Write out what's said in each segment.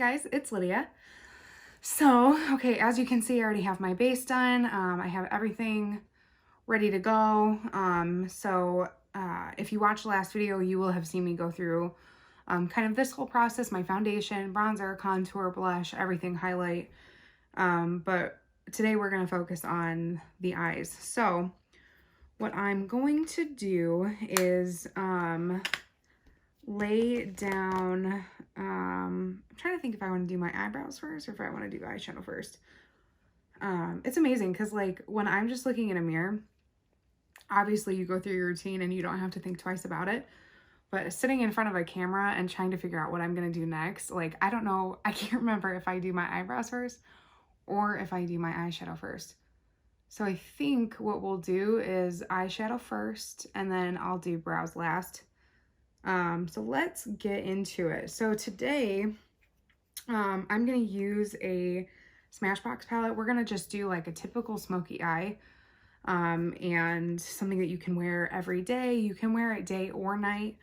guys, it's Lydia. So, okay, as you can see, I already have my base done. I have everything ready to go. If you watched the last video, you will have seen me go through kind of this whole process, my foundation, bronzer, contour, blush, everything, highlight. But today we're going to focus on the eyes. So what I'm going to do is lay down, I'm trying to think if I want to do my eyebrows first or if I want to do eyeshadow first. It's amazing because like when I'm just looking in a mirror, obviously you go through your routine and you don't have to think twice about it. But sitting in front of a camera and trying to figure out what I'm going to do next, like I don't know, I can't remember if I do my eyebrows first or if I do my eyeshadow first. So I think what we'll do is eyeshadow first and then I'll do brows last. So let's get into it. So today, I'm going to use a Smashbox palette. We're going to just do like a typical smoky eye, and something that you can wear every day. You can wear it day or night.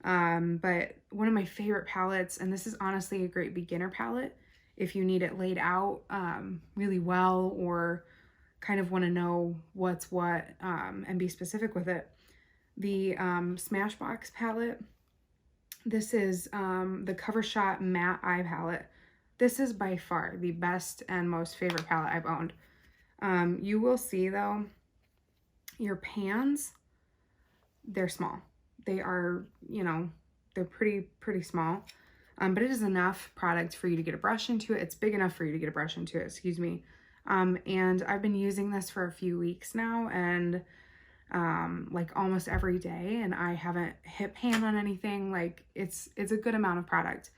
But one of my favorite palettes, and this is honestly a great beginner palette if you need it laid out, really well, or kind of want to know what's what, and be specific with it. The Smashbox palette. This is the Cover Shot Matte Eye Palette. This is by far the best and most favorite palette I've owned. You will see though, your pans, they're small. They are, you know, they're pretty small. But it is enough product for you to get a brush into it. It's big enough for you to get a brush into it, excuse me. And I've been using this for a few weeks now, and like almost every day, and I haven't hit pan on anything. Like it's a good amount of product.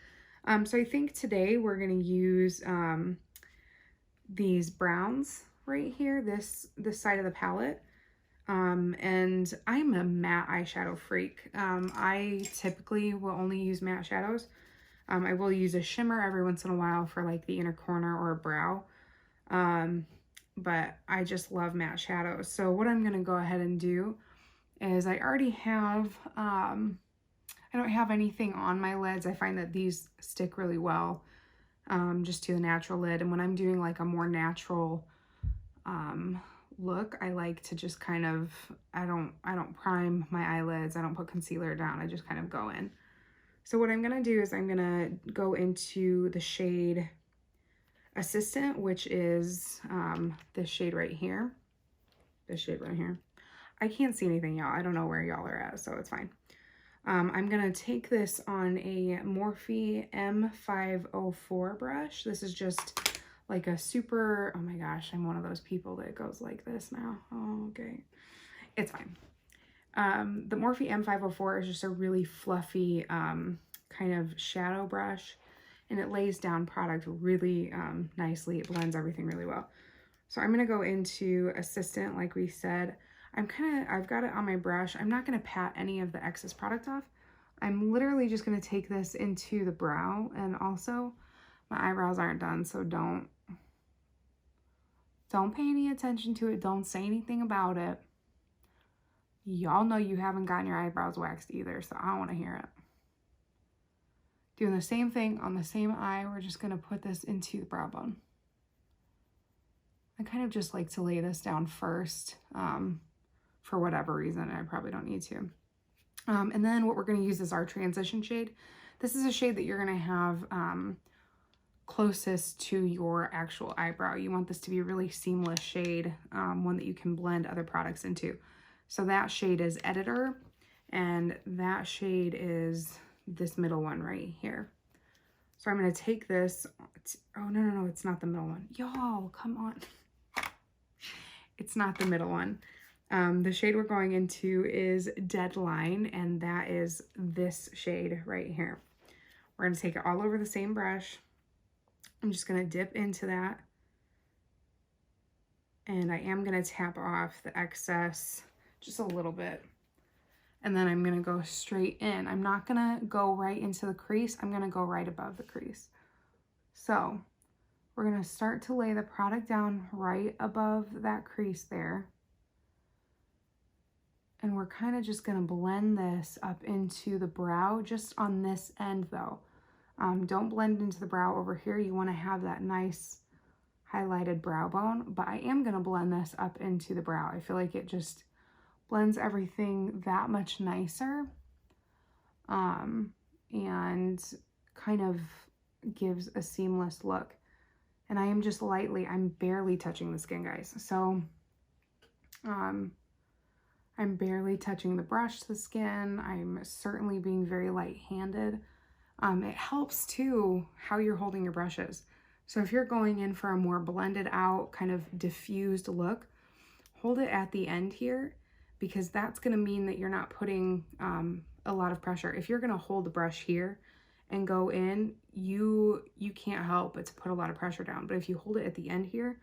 So I think today we're going to use these browns right here, this side of the palette. And I'm a matte eyeshadow freak. I typically will only use matte shadows. I will use a shimmer every once in a while for like the inner corner or a brow. But I just love matte shadows. So what I'm going to go ahead and do is I already have, I don't have anything on my lids. I find that these stick really well, just to the natural lid. And when I'm doing like a more natural, look, I like to just kind of, I don't prime my eyelids. I don't put concealer down. I just kind of go in. So what I'm going to do is I'm going to go into the shade Assistant, which is this shade right here. This shade right here. I can't see anything, y'all. I don't know where y'all are at, so it's fine. I'm going to take this on a Morphe M504 brush. This is just like a super, oh my gosh, I'm one of those people that goes like this now. Oh, okay. It's fine. The Morphe M504 is just a really fluffy kind of shadow brush, and it lays down product really nicely. It blends everything really well. So I'm going to go into Assistant like we said. I've got it on my brush. I'm not going to pat any of the excess product off. I'm literally just going to take this into the brow, and also my eyebrows aren't done, so don't pay any attention to it. Don't say anything about it. Y'all know you haven't gotten your eyebrows waxed either, so I don't want to hear it. Doing the same thing on the same eye, we're just going to put this into the brow bone. I kind of just like to lay this down first, for whatever reason. I probably don't need to. And then what we're going to use is our transition shade. This is a shade that you're going to have closest to your actual eyebrow. You want this to be a really seamless shade, one that you can blend other products into. So that shade is Editor, and that shade is this middle one right here. So I'm going to take this. Oh, no, it's not the middle one. Y'all, come on. It's not the middle one. The shade we're going into is Deadline, and that is this shade right here. We're going to take it all over the same brush. I'm just going to dip into that. And I am going to tap off the excess just a little bit. And then I'm going to go straight in. I'm not going to go right into the crease. I'm going to go right above the crease. So we're going to start to lay the product down right above that crease there. And we're kind of just going to blend this up into the brow just on this end though. Don't blend into the brow over here. You want to have that nice highlighted brow bone, but I am going to blend this up into the brow. I feel like it just blends everything that much nicer, and kind of gives a seamless look. And I am just lightly, I'm barely touching the skin, guys. So I'm barely touching the brush to the skin. I'm certainly being very light-handed. It helps too how you're holding your brushes. So if you're going in for a more blended out, kind of diffused look, hold it at the end here, because that's going to mean that you're not putting a lot of pressure. If you're going to hold the brush here and go in, you can't help but to put a lot of pressure down. But if you hold it at the end here,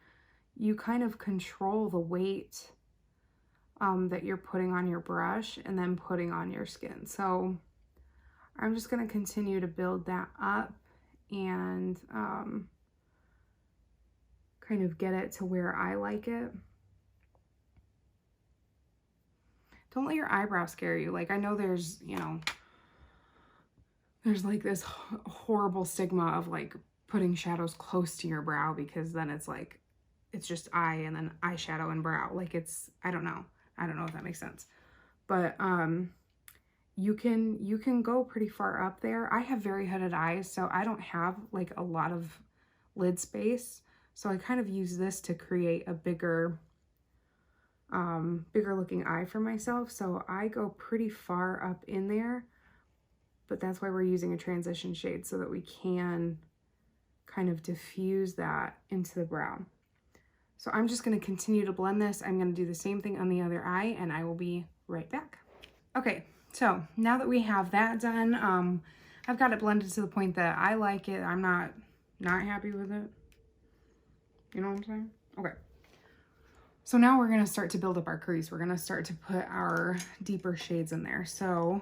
you kind of control the weight that you're putting on your brush and then putting on your skin. So I'm just going to continue to build that up and kind of get it to where I like it. Don't let your eyebrows scare you. Like, I know there's, you know, there's like this horrible stigma of like putting shadows close to your brow, because then it's like, it's just eye and then eyeshadow and brow. Like, it's, I don't know if that makes sense. But you can go pretty far up there. I have very hooded eyes, so I don't have like a lot of lid space. So I kind of use this to create a bigger looking eye for myself. So I go pretty far up in there, but that's why we're using a transition shade, so that we can kind of diffuse that into the brow. So I'm just going to continue to blend this. I'm going to do the same thing on the other eye, and I will be right back. Okay, so now that we have that done, I've got it blended to the point that I like it. I'm not happy with it. You know what I'm saying? Okay. So now we're going to start to build up our crease. We're going to start to put our deeper shades in there. So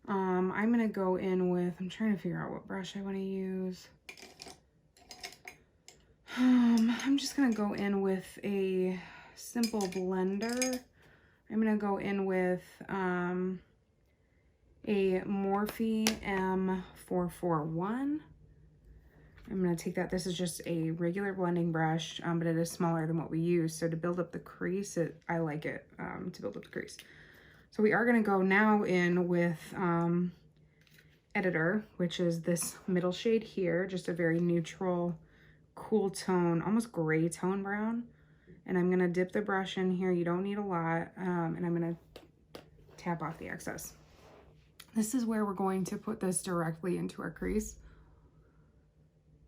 I'm going to go in with, I'm trying to figure out what brush I want to use. I'm just going to go in with a simple blender. I'm going to go in with a Morphe M441. I'm going to take that. This is just a regular blending brush, but it is smaller than what we use. So to build up the crease, I like it to build up the crease. So we are going to go now in with Editor, which is this middle shade here, just a very neutral, cool tone, almost gray tone brown. And I'm going to dip the brush in here. You don't need a lot. And I'm going to tap off the excess. This is where we're going to put this directly into our crease.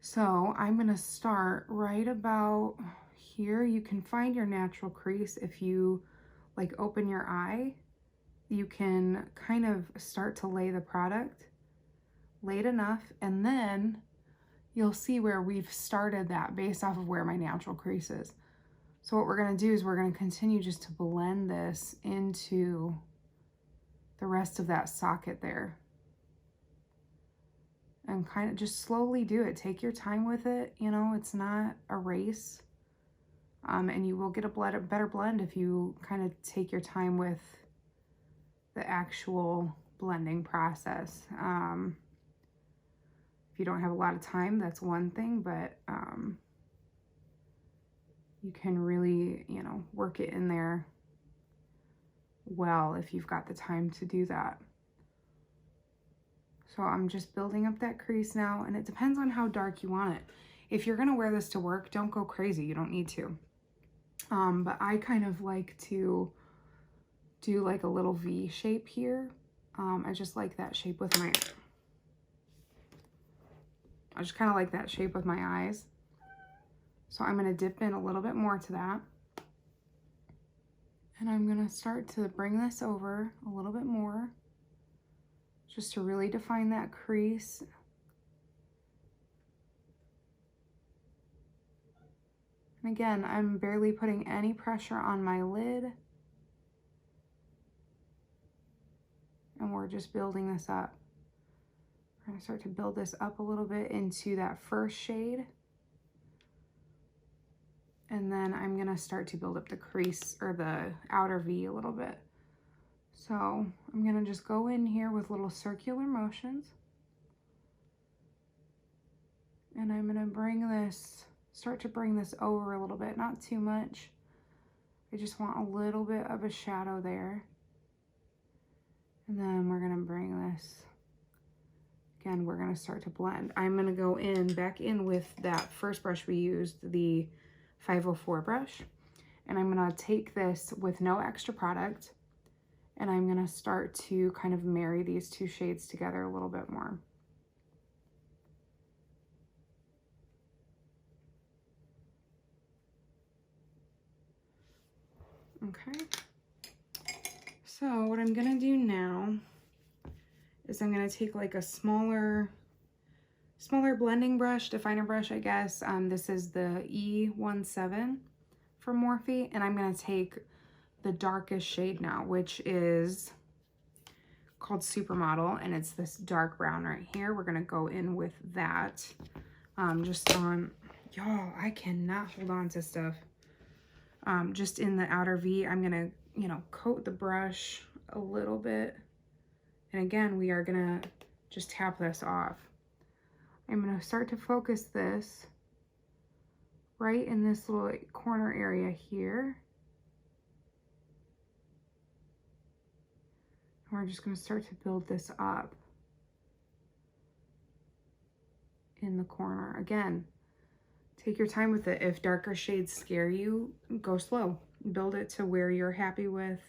So I'm going to start right about here. You can find your natural crease if you like open your eye. You can kind of start to lay the product, lay it enough, and then you'll see where we've started that based off of where my natural crease is. So what we're going to do is we're going to continue just to blend this into the rest of that socket there. And kind of just slowly do it. Take your time with it. You know, it's not a race. And you will get a better blend if you kind of take your time with the actual blending process. If you don't have a lot of time, that's one thing, but you can really, you know, work it in there well if you've got the time to do that. So I'm just building up that crease now, and it depends on how dark you want it. If you're gonna wear this to work, don't go crazy, you don't need to. But I kind of like to do like a little V shape here. I just like that shape with my, I just kind of like that shape with my eyes. So I'm gonna dip in a little bit more to that. And I'm gonna start to bring this over a little bit more, just to really define that crease. And again, I'm barely putting any pressure on my lid. And we're just building this up. We're gonna start to build this up a little bit into that first shade. And then I'm gonna start to build up the crease or the outer V a little bit. So I'm gonna just go in here with little circular motions. And I'm gonna start to bring this over a little bit, not too much. I just want a little bit of a shadow there. And then we're gonna bring this, again, we're gonna start to blend. I'm gonna go back in with that first brush we used, the 504 brush. And I'm gonna take this with no extra product, and I'm gonna start to kind of marry these two shades together a little bit more. Okay. So what I'm gonna do now is I'm gonna take like a smaller blending brush, definer brush, I guess. This is the E17 from Morphe, and I'm gonna take the darkest shade now, which is called Supermodel, and it's this dark brown right here. We're gonna go in with that. Just on, y'all, I cannot hold on to stuff. Just in the outer V, I'm gonna, you know, coat the brush a little bit. And again, we are gonna just tap this off. I'm gonna start to focus this right in this little corner area here. And we're just gonna start to build this up in the corner. Again, take your time with it. If darker shades scare you, go slow. Build it to where you're happy with.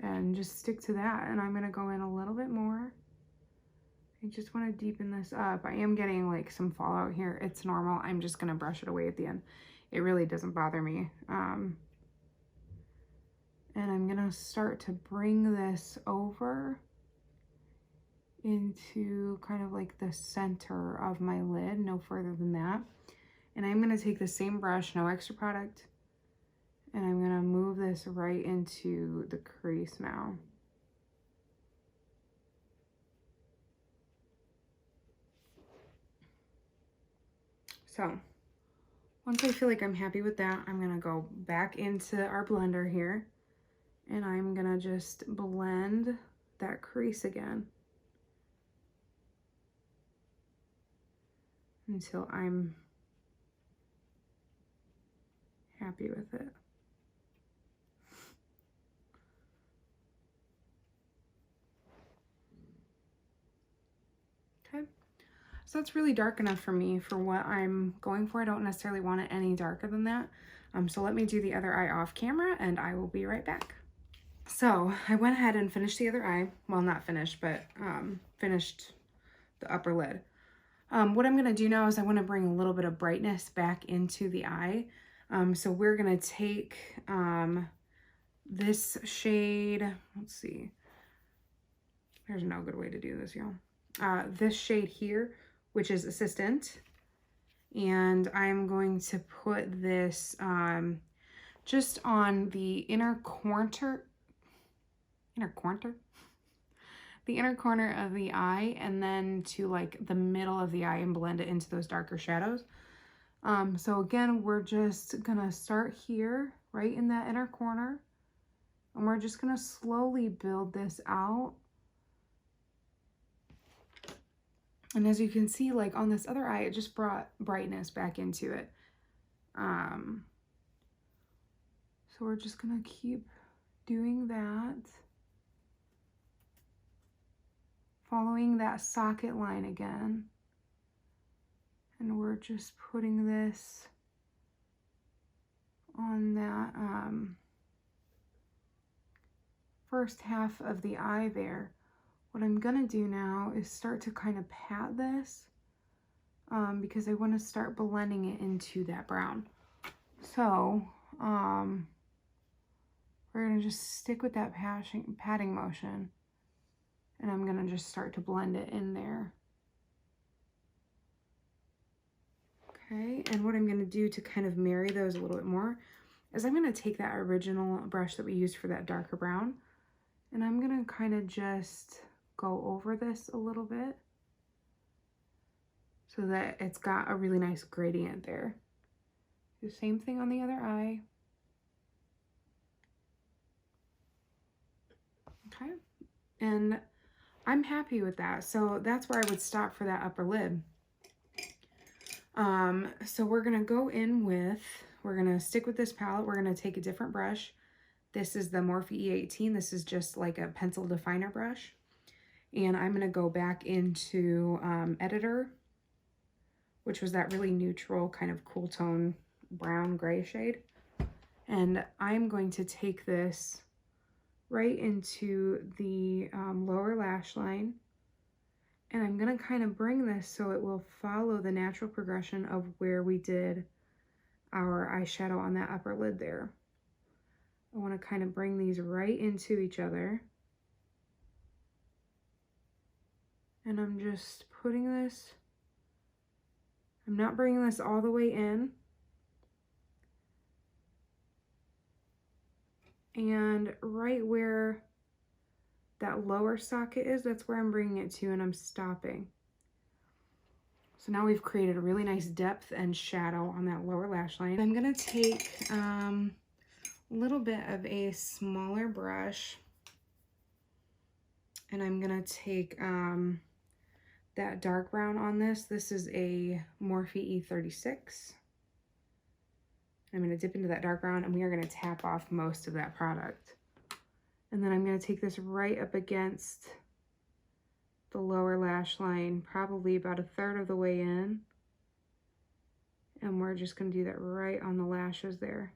And just stick to that. And I'm gonna go in a little bit more. I just wanna deepen this up. I am getting like some fallout here. It's normal. I'm just gonna brush it away at the end. It really doesn't bother me. And I'm gonna start to bring this over into kind of like the center of my lid, no further than that. And I'm gonna take the same brush, no extra product, and I'm gonna move this right into the crease now. So once I feel like I'm happy with that, I'm gonna go back into our blender here, and I'm gonna just blend that crease again until I'm happy with it. Okay, so that's really dark enough for me for what I'm going for. I don't necessarily want it any darker than that. So let me do the other eye off camera and I will be right back. So I went ahead and finished the other eye. Well, not finished, but finished the upper lid. What I'm gonna do now is I wanna bring a little bit of brightness back into the eye. So we're gonna take this shade, let's see, there's no good way to do this, y'all. This shade here, which is Assistant, and I'm going to put this just on the inner corner of the eye, and then to like the middle of the eye, and blend it into those darker shadows. So again, we're just gonna start here, right in that inner corner, and we're just gonna slowly build this out. And as you can see, like on this other eye, it just brought brightness back into it. So we're just gonna keep doing that, following that socket line again. And we're just putting this on that first half of the eye there. What I'm gonna do now is start to kind of pat this because I want to start blending it into that brown. So we're gonna just stick with that patting motion, and I'm gonna just start to blend it in there. Okay, and what I'm gonna do to kind of marry those a little bit more is I'm gonna take that original brush that we used for that darker brown, and I'm gonna kind of just go over this a little bit so that it's got a really nice gradient there. The same thing on the other eye. Okay, and I'm happy with that. So that's where I would stop for that upper lid. So we're going to go in with, we're going to stick with this palette. We're going to take a different brush. This is the Morphe E18. This is just like a pencil definer brush. And I'm going to go back into Editor, which was that really neutral kind of cool tone brown gray shade. And I'm going to take this right into the lower lash line. And I'm going to kind of bring this so it will follow the natural progression of where we did our eyeshadow on that upper lid there. I want to kind of bring these right into each other. And I'm just putting this, I'm not bringing this all the way in. And right where that lower socket is, that's where I'm bringing it to, and I'm stopping. So now we've created a really nice depth and shadow on that lower lash line. I'm gonna take a little bit of a smaller brush, and I'm gonna take that dark brown on this. This is a Morphe E36. I'm gonna dip into that dark brown, and we are gonna tap off most of that product. And then I'm going to take this right up against the lower lash line, probably about a third of the way in. And we're just going to do that right on the lashes there.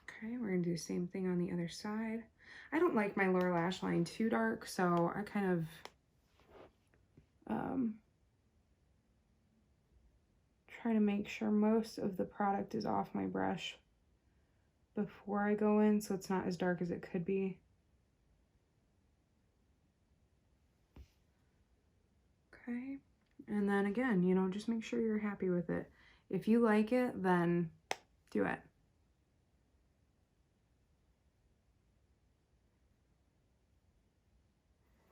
Okay, we're going to do the same thing on the other side. I don't like my lower lash line too dark, so I kind of try to make sure most of the product is off my brush before I go in, so it's not as dark as it could be. Okay, and then again, you know, just make sure you're happy with it. If you like it, then do it.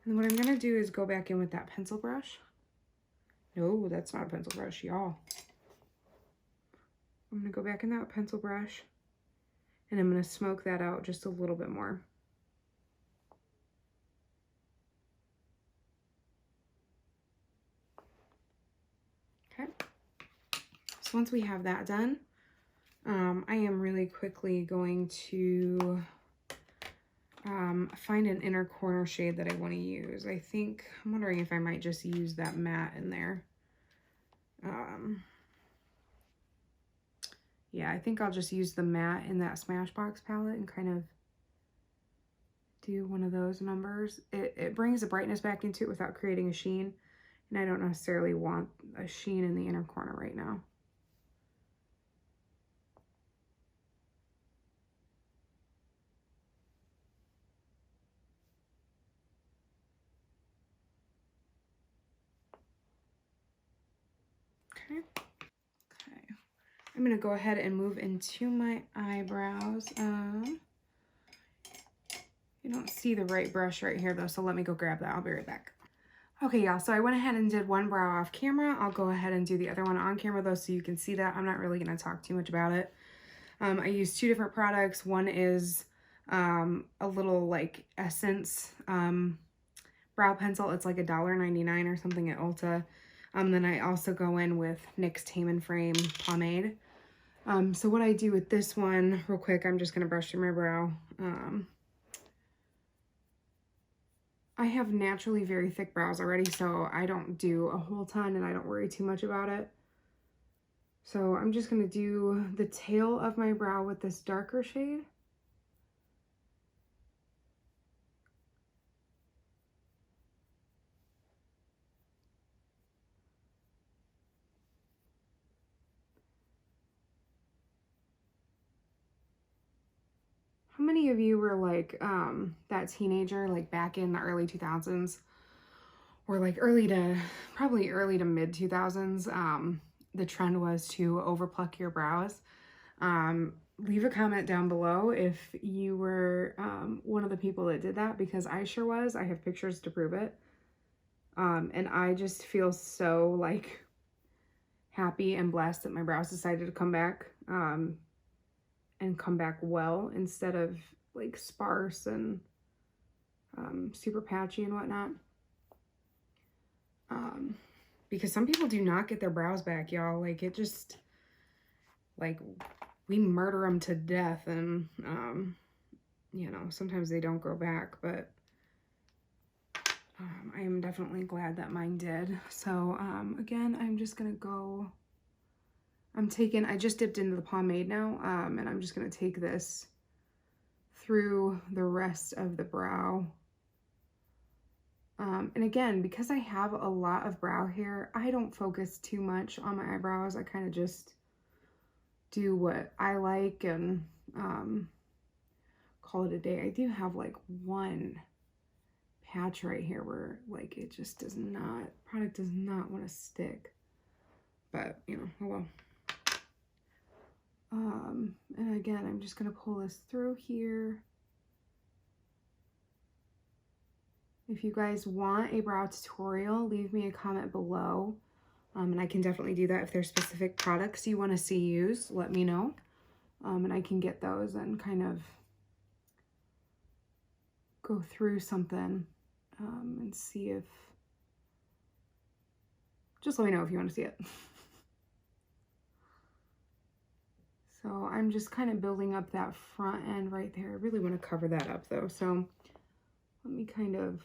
And what I'm gonna do is go back in with that pencil brush. No, that's not a pencil brush, y'all. I'm gonna go back in that pencil brush, and I'm gonna smoke that out just a little bit more. Okay, so once we have that done, I am really quickly going to find an inner corner shade that I want to use. I'm wondering if I might just use that matte in there. Yeah, I think I'll just use the matte in that Smashbox palette and kind of do one of those numbers. It brings the brightness back into it without creating a sheen, and I don't necessarily want a sheen in the inner corner right now. Okay. I'm gonna go ahead and move into my eyebrows. You don't see the right brush right here though, so let me go grab that. I'll be right back. Okay, y'all, so I went ahead and did one brow off camera. I'll go ahead and do the other one on camera though, so you can see that. I'm not really gonna talk too much about it. I used two different products. One is a little like Essence brow pencil. It's like $1.99 or something at Ulta. Then I also go in with NYX Tame & Frame pomade. So what I do with this one, real quick, I'm just going to brush through my brow. I have naturally very thick brows already, so I don't do a whole ton and I don't worry too much about it. So I'm just going to do the tail of my brow with this darker shade. How many of you were like that teenager like back in the early 2000s or like probably early to mid 2000s? The trend was to overpluck your brows. Leave a comment down below if you were one of the people that did that, because I sure was. I have pictures to prove it. And I just feel so like happy and blessed that my brows decided to come back and come back well instead of like sparse and super patchy and whatnot. Because some people do not get their brows back, y'all. Like, it just, like, we murder them to death, and you know, sometimes they don't grow back, but I am definitely glad that mine did. So again, I'm just gonna go, I just dipped into the pomade now, and I'm just gonna take this through the rest of the brow. And again, because I have a lot of brow hair, I don't focus too much on my eyebrows. I kind of just do what I like and call it a day. I do have like one patch right here where like it just does not, product does not want to stick, but you know, oh well. And again, I'm just gonna pull this through here. If you guys want a brow tutorial, leave me a comment below, and I can definitely do that. If there's specific products you want to see used, let me know, and I can get those and kind of go through something and see if, just let me know if you want to see it. So I'm just kind of building up that front end right there. I really want to cover that up though, so let me kind of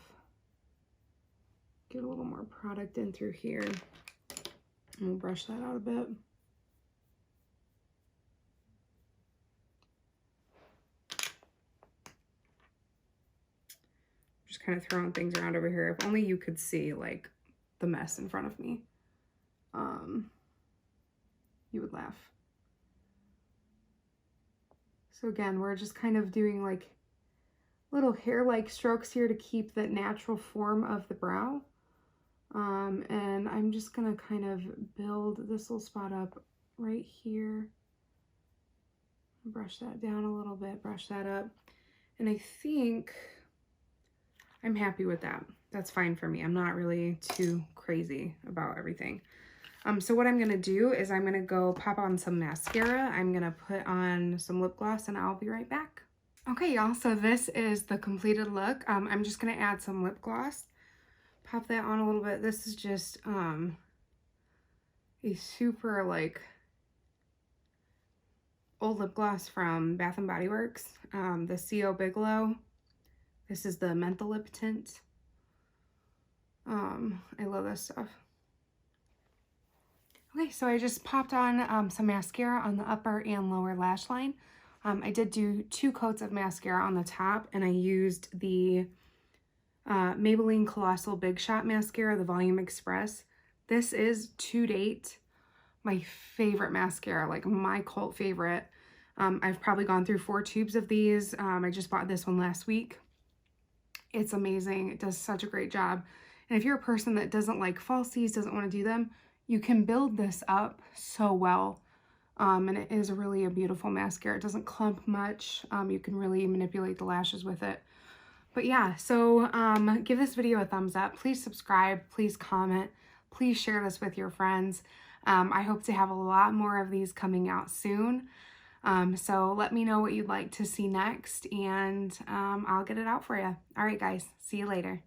get a little more product in through here, and we'll brush that out a bit. Just kind of throwing things around over here. If only you could see like the mess in front of me, you would laugh. So again, we're just kind of doing like little hair-like strokes here to keep the natural form of the brow. And I'm just gonna kind of build this little spot up right here. Brush that down a little bit, brush that up. And I think I'm happy with that. That's fine for me. I'm not really too crazy about everything. So what I'm gonna do is I'm gonna go pop on some mascara. I'm gonna put on some lip gloss and I'll be right back. Okay, y'all, so this is the completed look. I'm just gonna add some lip gloss. Pop that on a little bit. This is just a super like old lip gloss from Bath and Body Works, the CO Bigelow. This is the menthol lip tint. I love this stuff. Okay, so I just popped on some mascara on the upper and lower lash line. I did do 2 coats of mascara on the top, and I used the Maybelline Colossal Big Shot Mascara, the Volume Express. This is, to date, my favorite mascara, like my cult favorite. I've probably gone through 4 tubes of these. I just bought this one last week. It's amazing. It does such a great job. And if you're a person that doesn't like falsies, doesn't want to do them, you can build this up so well. And it is really a beautiful mascara. It doesn't clump much. You can really manipulate the lashes with it. But yeah, so give this video a thumbs up. Please subscribe. Please comment. Please share this with your friends. I hope to have a lot more of these coming out soon. So let me know what you'd like to see next, and I'll get it out for you. All right, guys. See you later.